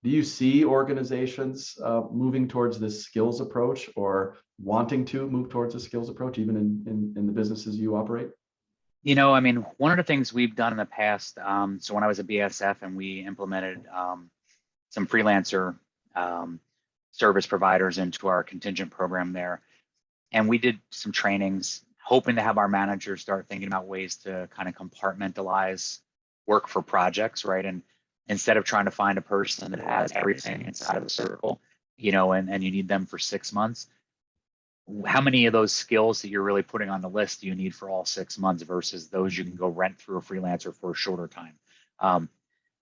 Do you see organizations moving towards this skills approach, or wanting to move towards a skills approach, even in the businesses you operate? I mean, one of the things we've done in the past, so when I was at BSF and we implemented some freelancer service providers into our contingent program there, and we did some trainings, hoping to have our managers start thinking about ways to kind of compartmentalize work for projects, right? And instead of trying to find a person that has everything inside of a circle, and you need them for 6 months, how many of those skills that you're really putting on the list do you need for all 6 months versus those you can go rent through a freelancer for a shorter time? And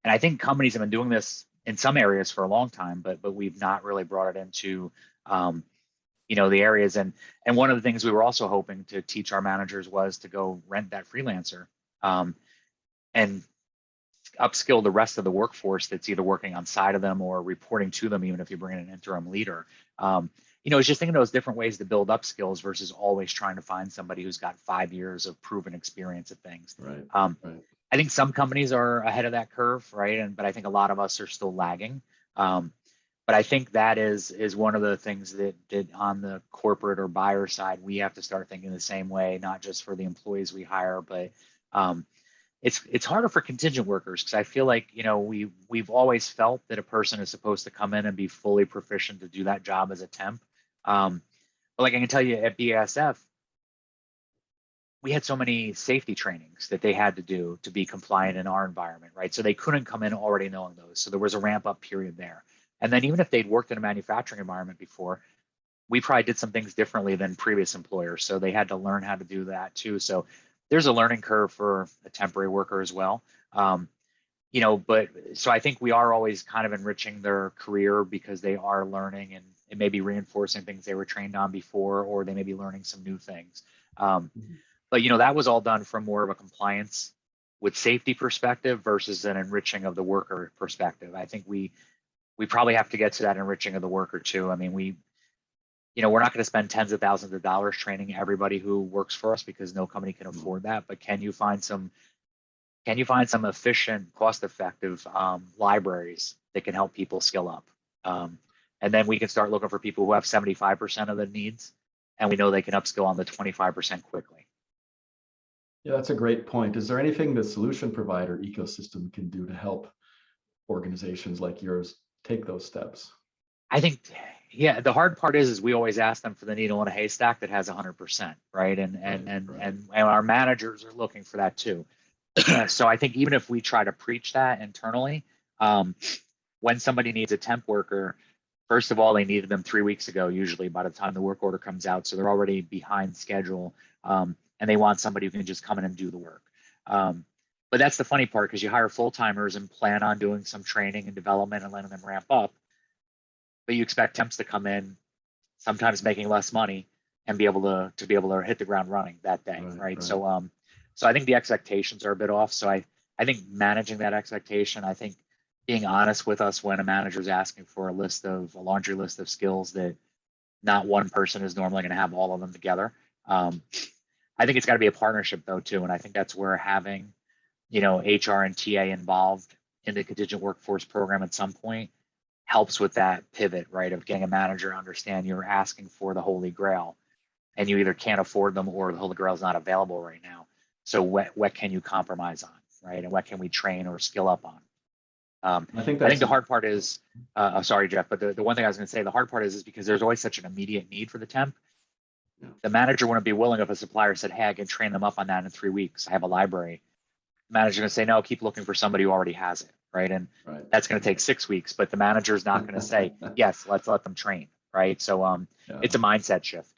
I think companies have been doing this in some areas for a long time, but we've not really brought it into the areas. And one of the things we were also hoping to teach our managers was to go rent that freelancer and upskill the rest of the workforce that's either working on side of them or reporting to them, even if you bring in an interim leader. It's just thinking of those different ways to build up skills versus always trying to find somebody who's got 5 years of proven experience at things. Right. I think some companies are ahead of that curve, right? But I think a lot of us are still lagging. But I think that is one of the things that on the corporate or buyer side, we have to start thinking the same way, not just for the employees we hire, but it's harder for contingent workers, because I feel like we've always felt that a person is supposed to come in and be fully proficient to do that job as a temp. But like I can tell you at BASF, we had so many safety trainings that they had to do to be compliant in our environment, right? So they couldn't come in already knowing those. So there was a ramp up period there. And then even if they'd worked in a manufacturing environment before, we probably did some things differently than previous employers. So they had to learn how to do that too. So there's a learning curve for a temporary worker as well. But so I think we are always kind of enriching their career because they are learning, and it may be reinforcing things they were trained on before, or they may be learning some new things. But that was all done from more of a compliance with safety perspective versus an enriching of the worker perspective. I think we probably have to get to that enriching of the worker too. I mean, we're not going to spend tens of thousands of dollars training everybody who works for us, because no company can afford that. But can you find some efficient, cost-effective libraries that can help people skill up? And then we can start looking for people who have 75% of the needs, and we know they can upskill on the 25% quickly. Yeah, that's a great point. Is there anything the solution provider ecosystem can do to help organizations like yours take those steps? I think, yeah, the hard part is we always ask them for the needle in a haystack that has 100%, right? And our managers are looking for that too. So I think even if we try to preach that internally, when somebody needs a temp worker, first of all, they needed them 3 weeks ago, usually by the time the work order comes out. So they're already behind schedule. And they want somebody who can just come in and do the work. But that's the funny part, because you hire full-timers and plan on doing some training and development and letting them ramp up. But you expect temps to come in, sometimes making less money, and be able to hit the ground running that day, right? So I think the expectations are a bit off. So I think managing that expectation, I think being honest with us when a manager is asking for a laundry list of skills that not one person is normally going to have all of them together. I think it's got to be a partnership though too, and I think that's where having, HR and TA involved in the contingent workforce program at some point helps with that pivot, right? Of getting a manager to understand you're asking for the Holy Grail, and you either can't afford them or the Holy Grail is not available right now. So what can you compromise on, right? And what can we train or skill up on? I think the hard part is, sorry, Jeff, but the one thing I was going to say, the hard part is because there's always such an immediate need for the temp. Yeah. The manager wouldn't be willing if a supplier said, hey, I can train them up on that in 3 weeks. I have a library. The manager's going to say, no, keep looking for somebody who already has it, right? And that's going to take 6 weeks, but the manager's not going to say, yes, let's let them train, right? So it's a mindset shift.